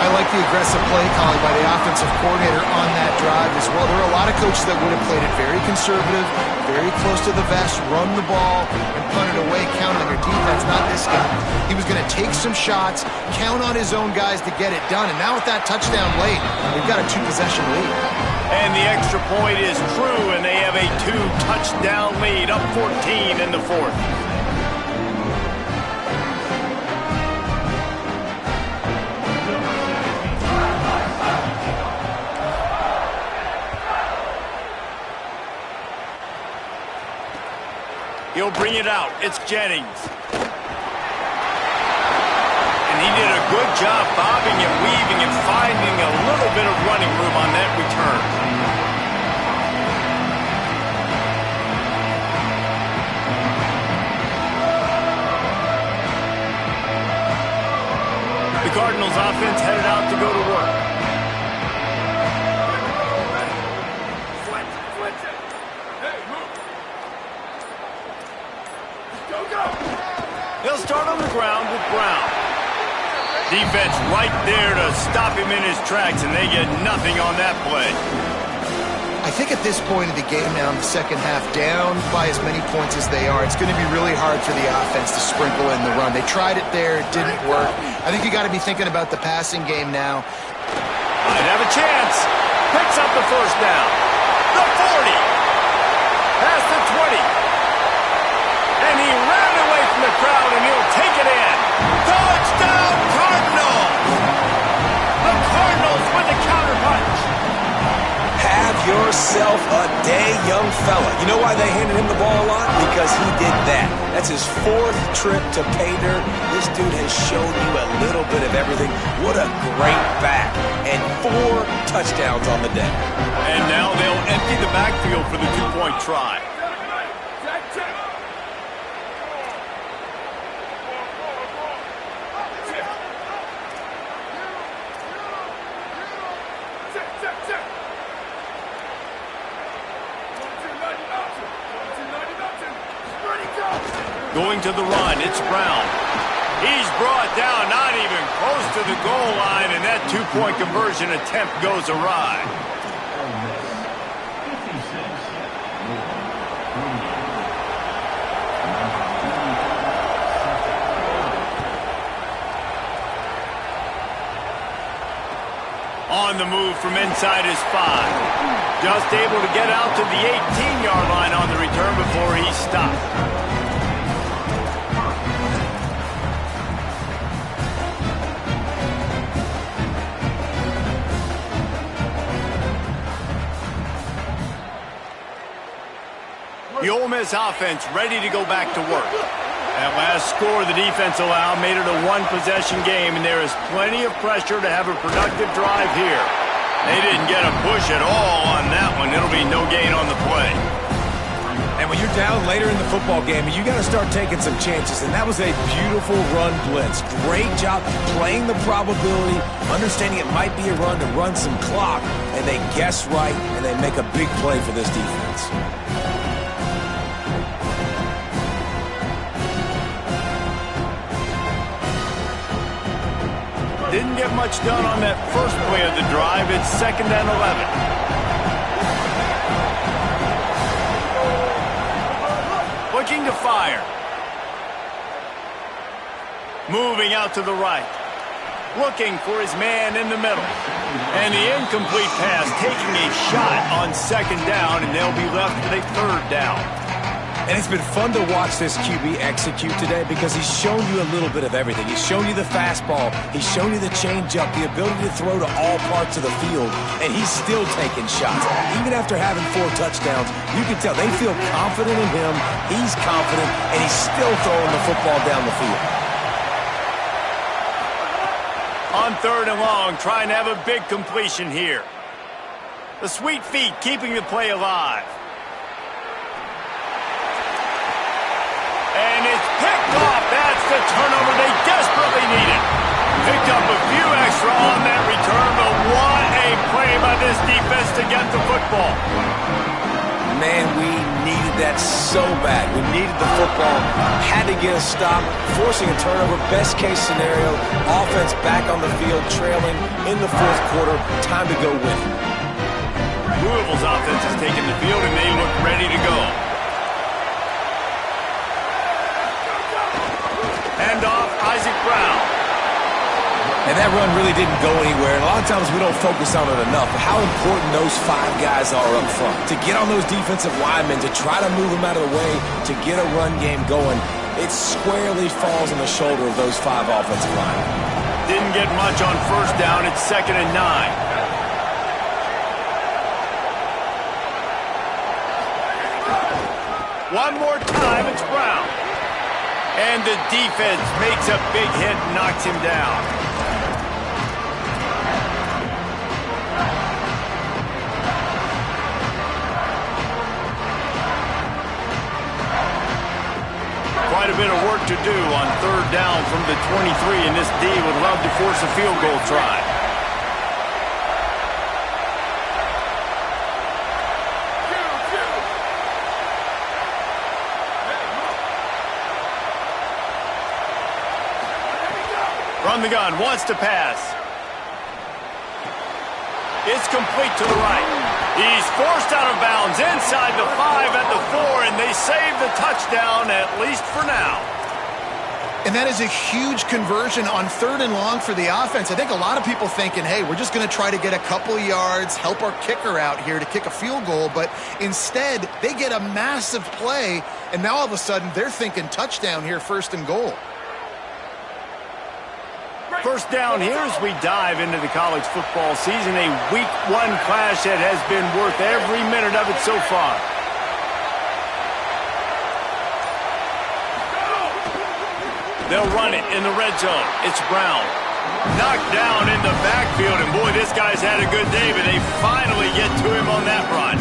I like the aggressive play calling by the offensive coordinator on that drive as well. There are a lot of coaches that would have played it very conservative, very close to the vest, run the ball, and punt it away, count on your defense. Not this guy. He was going to take some shots, count on his own guys to get it done. And now with that touchdown late, they've got a 2-possession lead. And the extra point is true, and they have a 2-touchdown lead, up 14 in the 4th. He'll bring it out. It's Jennings. And he did a good job bobbing and weaving and finding a little bit of running room on that return. The Cardinals offense headed out to go to work. They'll start on the ground with Brown. Defense right there to stop him in his tracks, and they get nothing on that play. I think at this point of the game now in the second half, down by as many points as they are, it's going to be really hard for the offense to sprinkle in the run. They tried it there. It didn't work. I think you got to be thinking about the passing game now. Might have a chance. Picks up the 1st down. The 40. Past the 20. And he ran away from the crowd, and he'll take it in. Touchdown, Cardinals! The Cardinals with the counterpunch. Have yourself a day, young fella. You know why they handed him the ball a lot? Because he did that. That's his 4th trip to pay dirt. This dude has shown you a little bit of everything. What a great back. And 4 touchdowns on the day. And now they'll empty the backfield for the 2-point try. Going to the run, it's Brown. He's brought down, not even close to the goal line, and that 2-point conversion attempt goes awry. on the move from inside his 5. Just able to get out to the 18-yard line on the return before he stopped. The Ole Miss offense ready to go back to work. That last score the defense allowed made it a one-possession game, and there is plenty of pressure to have a productive drive here. They didn't get a push at all on that one. It'll be no gain on the play. And when you're down later in the football game, you got to start taking some chances, and that was a beautiful run blitz. Great job playing the probability, understanding it might be a run to run some clock, and they guess right, and they make a big play for this defense. Didn't get much done on that first play of the drive. It's 2nd and 11. Looking to fire. Moving out to the right. Looking for his man in the middle. And the incomplete pass taking a shot on 2nd down, and they'll be left with a 3rd down. And it's been fun to watch this QB execute today because he's shown you a little bit of everything. He's shown you the fastball. He's shown you the changeup, the ability to throw to all parts of the field, and he's still taking shots. Even after having 4 touchdowns, you can tell they feel confident in him. He's confident, and he's still throwing the football down the field. On 3rd and long, trying to have a big completion here. The sweet feet keeping the play alive. And it's picked off. That's the turnover they desperately needed. Picked up a few extra on that return, but what a play by this defense to get the football. Man, we needed that so bad. We needed the football. Had to get a stop, forcing a turnover. Best case scenario, offense back on the field, trailing in the 4th quarter. Time to go win. Louisville's offense has taken the field, and they look ready to go. Hand off, Isaac Brown. And that run really didn't go anywhere. And a lot of times we don't focus on it enough. But how important those 5 guys are up front. To get on those defensive linemen, to try to move them out of the way, to get a run game going, it squarely falls on the shoulder of those 5 offensive linemen. Didn't get much on 1st down. It's 2nd and 9. One more time, it's Brown. And the defense makes a big hit and knocks him down. Quite a bit of work to do on 3rd down from the 23, and this D would love to force a field goal try. From the gun, wants to pass. It's complete to the right. He's forced out of bounds inside the 5 at the 4, and they save the touchdown, at least for now. And that is a huge conversion on 3rd and long for the offense. I think a lot of people thinking, hey, we're just going to try to get a couple yards, help our kicker out here to kick a field goal. But instead, they get a massive play, and now all of a sudden they're thinking touchdown here, 1st and goal. 1st down here as we dive into the college football season. A week 1 clash that has been worth every minute of it so far. They'll run it in the red zone. It's Brown. Knocked down in the backfield, and boy, this guy's had a good day, but they finally get to him on that run.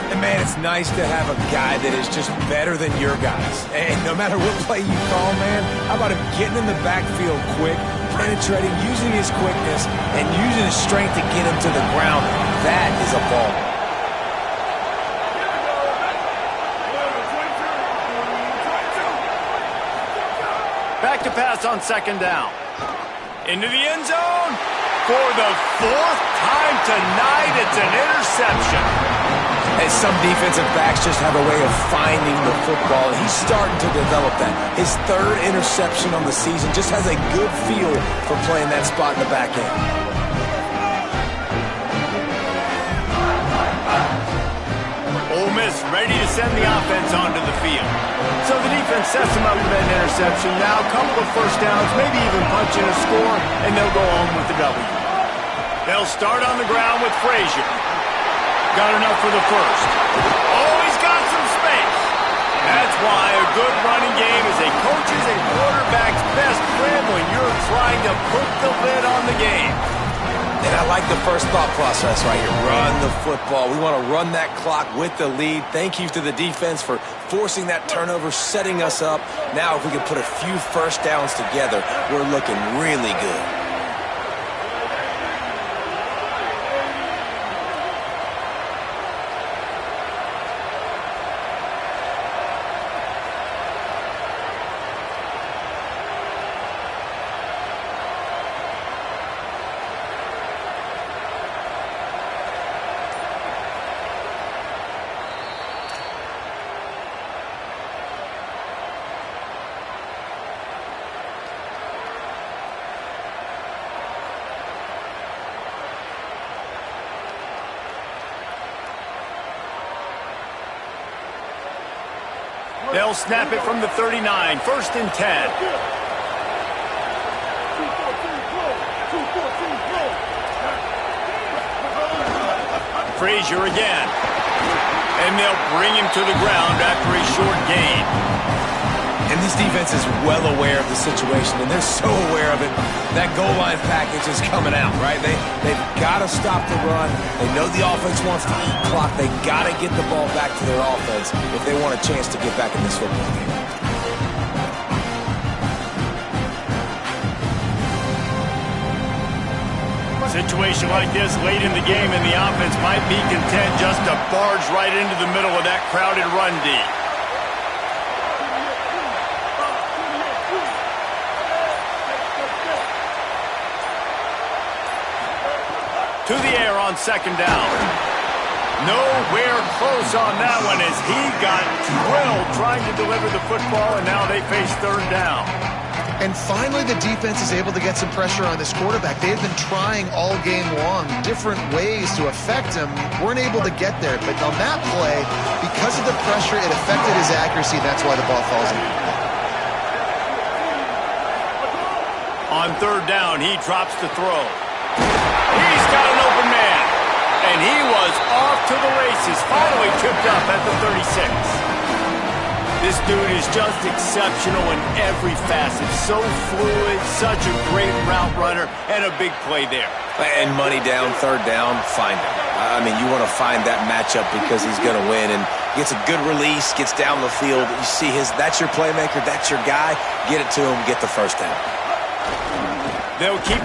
And man, it's nice to have a guy that is just better than your guys. And no matter what play you call, man, how about him getting in the backfield quick, penetrating, using his quickness, and using his strength to get him to the ground. That is a ball. Back to pass on 2nd down. Into the end zone. For the 4th time tonight, it's an interception. And some defensive backs just have a way of finding the football, and he's starting to develop that. His 3rd interception on the season, just has a good feel for playing that spot in the back end. ready to send the offense onto the field. So the defense sets them up with that interception. Now a couple of first downs, maybe even punch in a score, and they'll go home with the W. They'll start on the ground with Frazier. Got enough for the first. Oh, he's got some space. That's why a good running game is a coach's and quarterback's best friend when you're trying to put the lid on the game. And I like the first thought process right here. Run the football. We want to run that clock with the lead. Thank you to the defense for forcing that turnover, setting us up. Now if we can put a few first downs together, we're looking really good. They'll snap it from the 39, first and 10. Frazier again. And they'll bring him to the ground after a short gain. And this defense is well aware of the situation, and they're so aware of it. That goal line package is coming out, right? They've got to stop the run. They know the offense wants to eat clock. They got to get the ball back to their offense if they want a chance to get back in this football game. Situation like this late in the game, and the offense might be content just to barge right into the middle of that crowded run D. To the air on second down. Nowhere close on that one as he got drilled trying to deliver the football, and now they face third down. And finally, the defense is able to get some pressure on this quarterback. They've been trying all game long different ways to affect him. Weren't able to get there. But on that play, because of the pressure, it affected his accuracy. That's why the ball falls in. On third down, he drops the throw. He's got an open man. And he was off to the races. Finally tripped up at the 36. This dude is just exceptional in every facet. So fluid, such a great route runner, and a big play there. And money down, third down, find him. I mean, you want to find that matchup because he's going to win. And gets a good release, gets down the field. You see that's your playmaker, that's your guy. Get it to him, get the first down. They'll keep...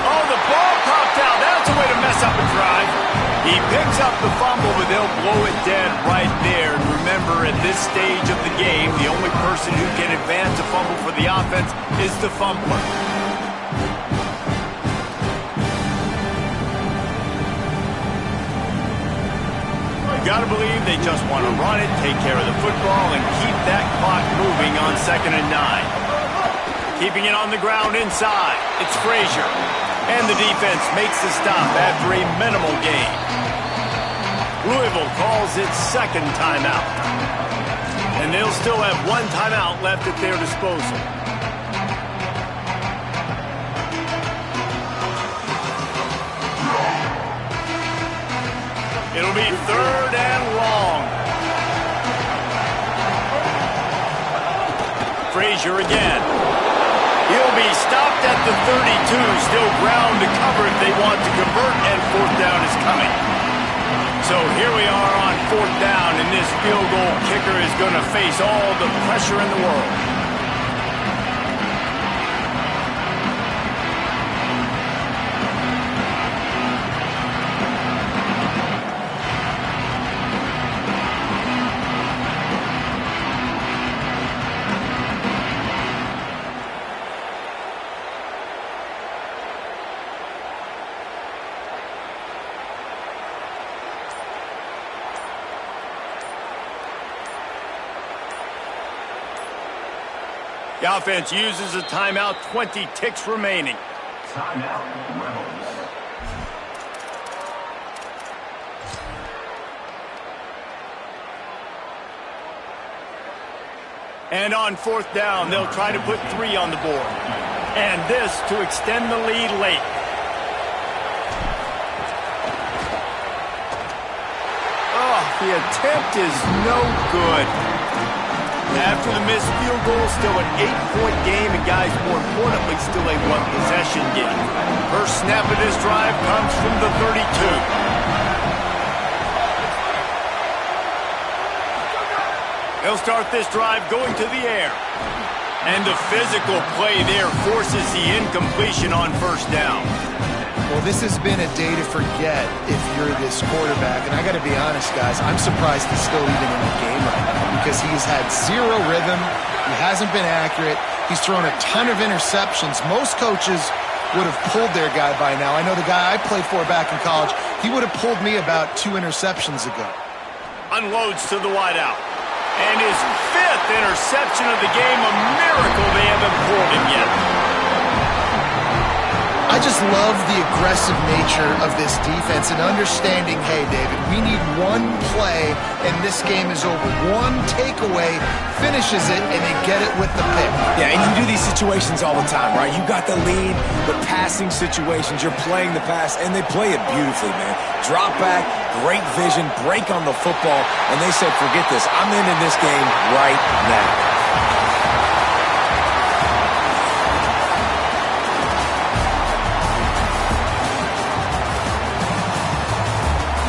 Oh, the ball popped out. That's a way to mess up a drive. He picks up the fumble, but they'll blow it dead right there. And remember, at this stage of the game, the only person who can advance a fumble for the offense is the fumbler. You got to believe they just want to run it, take care of the football, and keep that clock moving on 2nd and 9. Keeping it on the ground inside. It's Frazier. And the defense makes the stop after a minimal gain. Louisville calls its second timeout. And they'll still have one timeout left at their disposal. It'll be third and long. Frazier again. He'll be stopped at the 32. Still ground to cover if they want to convert, and fourth down is coming. So here we are on fourth down, and this field goal kicker is going to face all the pressure in the world. The offense uses a timeout, 20 ticks remaining. Timeout, Rebels. And on fourth down, they'll try to put 3 on the board. And this to extend the lead late. Oh, the attempt is no good. After the missed field goal, still an 8-point game, and guys, more importantly, still a 1-possession game. First snap of this drive comes from the 32. They'll start this drive going to the air. And the physical play there forces the incompletion on first down. Well, this has been a day to forget if you're this quarterback. And I got to be honest, guys, I'm surprised he's still even in the game right now because he's had 0 rhythm. He hasn't been accurate. He's thrown a ton of interceptions. Most coaches would have pulled their guy by now. I know the guy I played for back in college, he would have pulled me about 2 interceptions ago. Unloads to the wideout. And his 5th interception of the game, a miracle they haven't pulled him yet. I just love the aggressive nature of this defense and understanding, hey, David, we need 1 play and this game is over. 1 takeaway finishes it and they get it with the pick. Yeah, and you do these situations all the time, right? You got the lead, the passing situations, you're playing the pass, and they play it beautifully, man. Drop back, great vision, break on the football, and they said, forget this, I'm ending this game right now.